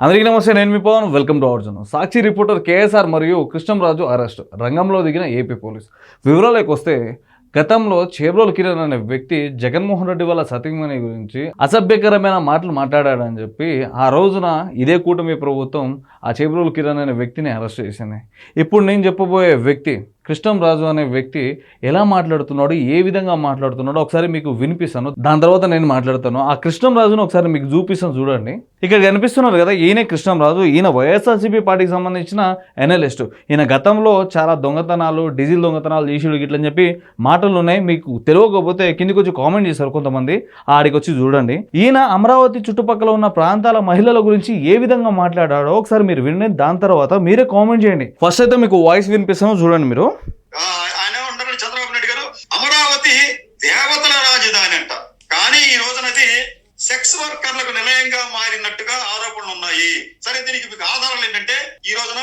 అందరికీ నమస్తే, నేను మీ Pavan. Welcome to our channel. Sakshi reporter KSR మరియు కృష్ణంరాజు అరెస్ట్, రంగంలో దిగిన ఏపీ పోలీస్. వివరాలకు వస్తే, గతంలో చేబ్రోలు కిరణ్ అనే వ్యక్తి జగన్మోహన్ రెడ్డి వాళ్ళ సతీమణి గురించి అసభ్యకరమైన మాటలు మాట్లాడాడని చెప్పి ఆ రోజున ఇదే కూటమి ప్రభుత్వం ఆ చేబ్రోలు కిరణ్ అనే వ్యక్తిని అరెస్ట్ చేసింది. ఇప్పుడు నేను చెప్పబోయే వ్యక్తి కృష్ణంరాజు అనే వ్యక్తి ఎలా మాట్లాడుతున్నాడు, ఏ విధంగా మాట్లాడుతున్నాడో ఒకసారి మీకు వినిపిస్తాను. దాని తర్వాత నేను మాట్లాడతాను. ఆ కృష్ణంరాజును ఒకసారి మీకు చూపిస్తాను, చూడండి. ఇక్కడ కనిపిస్తున్నారు కదా, ఈయనే కృష్ణంరాజు. ఈయన వైఎస్ఆర్సీపీ పార్టీకి సంబంధించిన ఎనలిస్ట్. ఈయన గతంలో చాలా దొంగతనాలు, డీజిల్ దొంగతనాలు చేసిడు గిట్లని చెప్పి మాటలు ఉన్నాయి. మీకు తెలియకపోతే కిందికి వచ్చి కామెంట్ చేశారు కొంతమంది, ఆడికి వచ్చి చూడండి. ఈయన అమరావతి చుట్టుపక్కల ఉన్న ప్రాంతాల మహిళల గురించి ఏ విధంగా మాట్లాడాడో ఒకసారి మీరు వినండి. దాని తర్వాత మీరే కామెంట్ చేయండి. ఫస్ట్ అయితే మీకు వాయిస్ వినిపిస్తాను, చూడండి మీరు. ఆయన ఉంటారు చంద్రబాబు నాయుడు గారు, అమరావతి దేవతల రాజధాని అంట, కానీ ఈ రోజునది సెక్స్ వర్కర్లకు నిలయంగా మారినట్టుగా ఆరోపణలు ఉన్నాయి. సరే, దీనికి మీకు ఆధారాలు ఏంటంటే, ఈ రోజున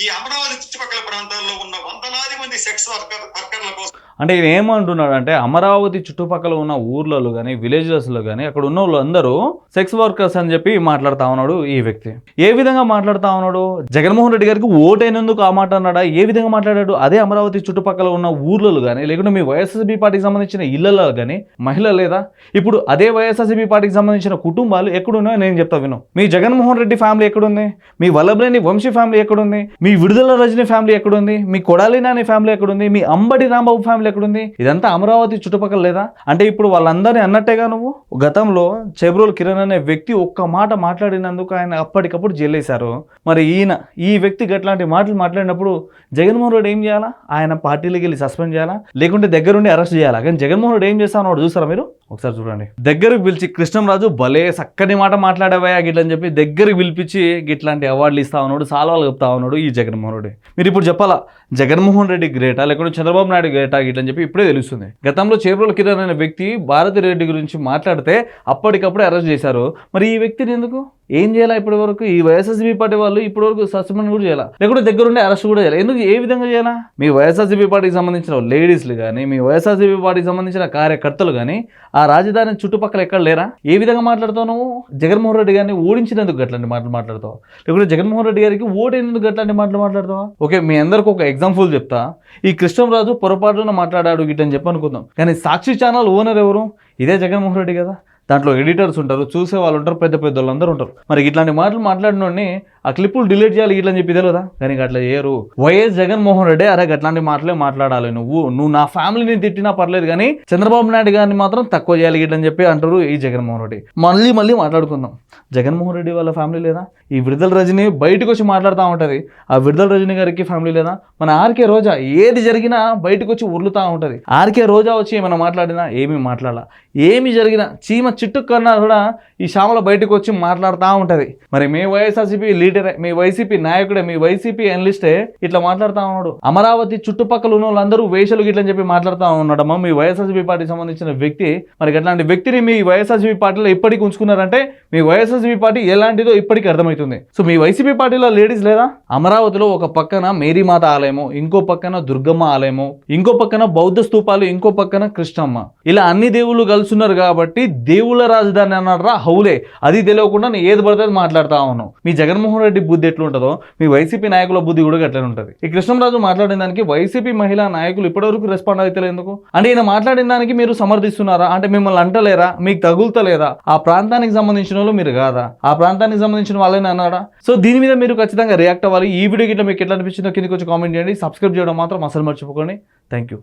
ఈ అమరావతి చుట్టుపక్కల ప్రాంతాల్లో ఉన్న వందలాది మంది సెక్స్ వర్కర్ల కోసం, అంటే ఈయన ఏమంటున్నాడు అంటే, అమరావతి చుట్టుపక్కల ఉన్న ఊర్లలో కానీ విలేజెస్లో కానీ అక్కడ ఉన్న వాళ్ళు అందరూ సెక్స్ వర్కర్స్ అని చెప్పి మాట్లాడుతూ ఉన్నాడు ఈ వ్యక్తి. ఏ విధంగా మాట్లాడుతూ ఉన్నాడు? జగన్మోహన్ రెడ్డి గారికి ఓటైనందుకు ఆ మాట అన్నాడా? ఏ విధంగా మాట్లాడాడు? అదే అమరావతి చుట్టుపక్కల ఉన్న ఊర్లలో కానీ, లేకుంటే మీ వైఎస్ఆర్సీపీ పార్టీకి సంబంధించిన ఇళ్లలో కానీ మహిళ లేదా? ఇప్పుడు అదే వైఎస్ఆర్సీపీ పార్టీకి సంబంధించిన కుటుంబాలు ఎక్కడున్నాయో నేను చెప్తా విను. మీ జగన్మోహన్ రెడ్డి ఫ్యామిలీ ఎక్కడుంది? మీ వల్లభనేని వంశీ ఫ్యామిలీ ఎక్కడుంది? మీ విడుదల రజనీ ఫ్యామిలీ ఎక్కడుంది? మీ కొడాలి నాని ఫ్యామిలీ ఎక్కడుంది? మీ అంబటి రాంబాబు ఫ్యామిలీ ఎక్కడుంది? ఇదంతా అమరావతి చుట్టుపక్కల లేదా? అంటే ఇప్పుడు వాళ్ళందరినీ అన్నట్టేగా నువ్వు. గతంలో చేబ్రోలు కిరణ్ అనే వ్యక్తి ఒక్క మాట మాట్లాడినందుకు ఆయన అప్పటికప్పుడు జైలేశారు. మరి ఈ వ్యక్తి అట్లాంటి మాటలు మాట్లాడినప్పుడు జగన్మోహన్ రెడ్డి ఏం చేయాలా? ఆయన పార్టీలోకి వెళ్ళి సస్పెండ్ చేయాలా, లేకుంటే దగ్గరుండి అరెస్ట్ చేయాలా? కానీ జగన్మోహన్ రెడ్డి ఏం చేస్తాను చూసారా మీరు? ఒకసారి చూడండి. దగ్గరకు పిలిచి, కృష్ణంరాజు భలే చక్కని మాట మాట్లాడేవా గిట్లని చెప్పి దగ్గరికి పిలిపించి గిట్లాంటి అవార్డులు ఇస్తా ఉన్నాడు, సాల్వాలు చెప్తా ఉన్నాడు ఈ జగన్మోహన్ రెడ్డి. మీరు ఇప్పుడు చెప్పాలా, జగన్మోహన్ రెడ్డి గ్రేటా లేకుంటే చంద్రబాబు నాయుడు గ్రేటా గిట్లని చెప్పి ఇప్పుడే తెలుస్తుంది. గతంలో చేబ్రోలు కిరణ్ అనే వ్యక్తి భారతిరెడ్డి గురించి మాట్లాడితే అప్పటికప్పుడే అరెస్ట్ చేశారు. మరి ఈ వ్యక్తిని ఎందుకు ఏం చేయాలా? ఇప్పటి వరకు ఈ వైఎస్ఆర్సీపీ పార్టీ వాళ్ళు ఇప్పటి వరకు సస్పెండ్ కూడా చేయాలా, లేకుంటే దగ్గరుండి అరెస్ట్ కూడా చేయాలి. ఎందుకు, ఏ విధంగా చేయాలా? మీ వైఎస్ఆర్సీపీ పార్టీకి సంబంధించిన లేడీస్లు కానీ, మీ వైఎస్ఆర్సీపీ పార్టీకి సంబంధించిన కార్యకర్తలు కానీ ఆ రాజధాని చుట్టుపక్కల ఎక్కడ లేరా? ఏ విధంగా మాట్లాడుతావు నువ్వు? జగన్మోహన్ రెడ్డి గారిని ఓడించినందుకు అట్లాంటి మాటలు మాట్లాడతావు, లేకుంటే జగన్మోహన్ రెడ్డి గారికి ఓటైనందుకు అట్లాంటి మాటలు మాట్లాడతావా? ఓకే, మీ అందరికి ఒక ఎగ్జాంపుల్ చెప్తా. ఈ కృష్ణంరాజు పొరపాటున మాట్లాడాడు గిట్టని చెప్పి అనుకుందాం, కానీ సాక్షి ఛానల్ ఓనర్ ఎవరు? ఇదే జగన్మోహన్ రెడ్డి కదా. దాంట్లో ఎడిటర్స్ ఉంటారు, చూసే వాళ్ళు ఉంటారు, పెద్ద పెద్ద వాళ్ళందరూ ఉంటారు. మరి ఇట్లాంటి మాటలు మాట్లాడినోడిని ఆ క్లిప్పులు డిలీట్ చేయాలి ఇట్లని చెప్పి తెలియదా? కానీ అట్లా చేయరు. వైఎస్ జగన్మోహన్ రెడ్డి అరే అట్లాంటి మాటలే మాట్లాడాలి, నువ్వు నా ఫ్యామిలీని తిట్టినా పర్లేదు కానీ చంద్రబాబు నాయుడు గారిని మాత్రం తక్కువ చేయాలి ఇట్లని చెప్పి అంటారు ఈ జగన్మోహన్ రెడ్డి. మళ్ళీ మాట్లాడుకుందాం. జగన్మోహన్ రెడ్డి వాళ్ళ ఫ్యామిలీ లేదా? ఈ విడుదల రజని బయటకు వచ్చి మాట్లాడుతూ ఉంటుంది. ఆ విడుదల రజని గారికి ఫ్యామిలీ లేదా? మన ఆర్కే రోజా ఏది జరిగినా బయటకు వచ్చి ఉర్లుతూ ఉంటుంది. ఆర్కే రోజా వచ్చి ఏమైనా మాట్లాడినా ఏమీ మాట్లాడాల, ఏమి జరిగినా చీమ చిట్టు కన్నా కూడా ఈ శ్యామల బయటకు వచ్చి మాట్లాడుతూ ఉంటుంది. మరి మీ వైఎస్ఆర్సీపీ లీడరే, మీ వైసీపీ నాయకుడే, మీ వైసీపీ ఎనలిస్టే ఇట్లా మాట్లాడుతూ ఉన్నాడు. అమరావతి చుట్టుపక్కల ఉన్న వాళ్ళందరూ వేషలు గిట్లని చెప్పి మాట్లాడుతూ ఉన్నాడమ్మా మీ వైఎస్ఆర్సీపీ పార్టీకి సంబంధించిన వ్యక్తి. మరి అట్లాంటి వ్యక్తిని మీ వైఎస్ఆర్సీపీ పార్టీలో ఇప్పటికీ ఉంచుకున్నారంటే మీ వైఎస్ఆర్సీపీ పార్టీ ఎలాంటిదో ఇప్పటికీ అర్థమవుతుంది. సో మీ వైసీపీ పార్టీలో లేడీస్ లేదా? అమరావతిలో ఒక పక్కన మేరీమాత ఆలయము, ఇంకో పక్కన దుర్గమ్మ ఆలయము, ఇంకో పక్కన బౌద్ధ స్తూపాలు, ఇంకో పక్కన కృష్ణమ్మ, ఇలా అన్ని దేవుళ్ళు కలుసున్నారు కాబట్టి దేవుళ్ళ రాజధాని అన్నారా హౌలే. అది తెలియకుండా నేను ఏది పడితే మాట్లాడుతూ ఉన్నాను. మీ జగన్మోహన్ రెడ్డి బుద్ధి ఎట్లుంటుందో మీ వైసీపీ నాయకుల బుద్ధి కూడా అట్లనే ఉంటుంది. ఈ కృష్ణంరాజు మాట్లాడిన దానికి వైసీపీ మహిళా నాయకులు ఇప్పటివరకు రెస్పాండ్ అయితే ఎందుకు? అంటే ఈయన మాట్లాడిన దానికి మీరు సమర్థిస్తున్నారా? అంటే మిమ్మల్ని అంటలేరా? మీకు తగులుతలేదా? ఆ ప్రాంతానికి సంబంధించిన వాళ్ళు మీరు కాదా? ఆ ప్రాంతానికి సంబంధించిన వాళ్ళని అన్నాడా? సో దీని మీద మీరు ఖచ్చితంగా రియాక్ట్ అవ్వాలి. ఈ వీడియో గిట్లా మీకు ఎట్లా అనిపించిందో కిందకి వచ్చి కామెంట్ చేయండి. సబ్స్క్రైబ్ చేయడం మాత్రం అసలు మర్చిపోకండి. Thank you.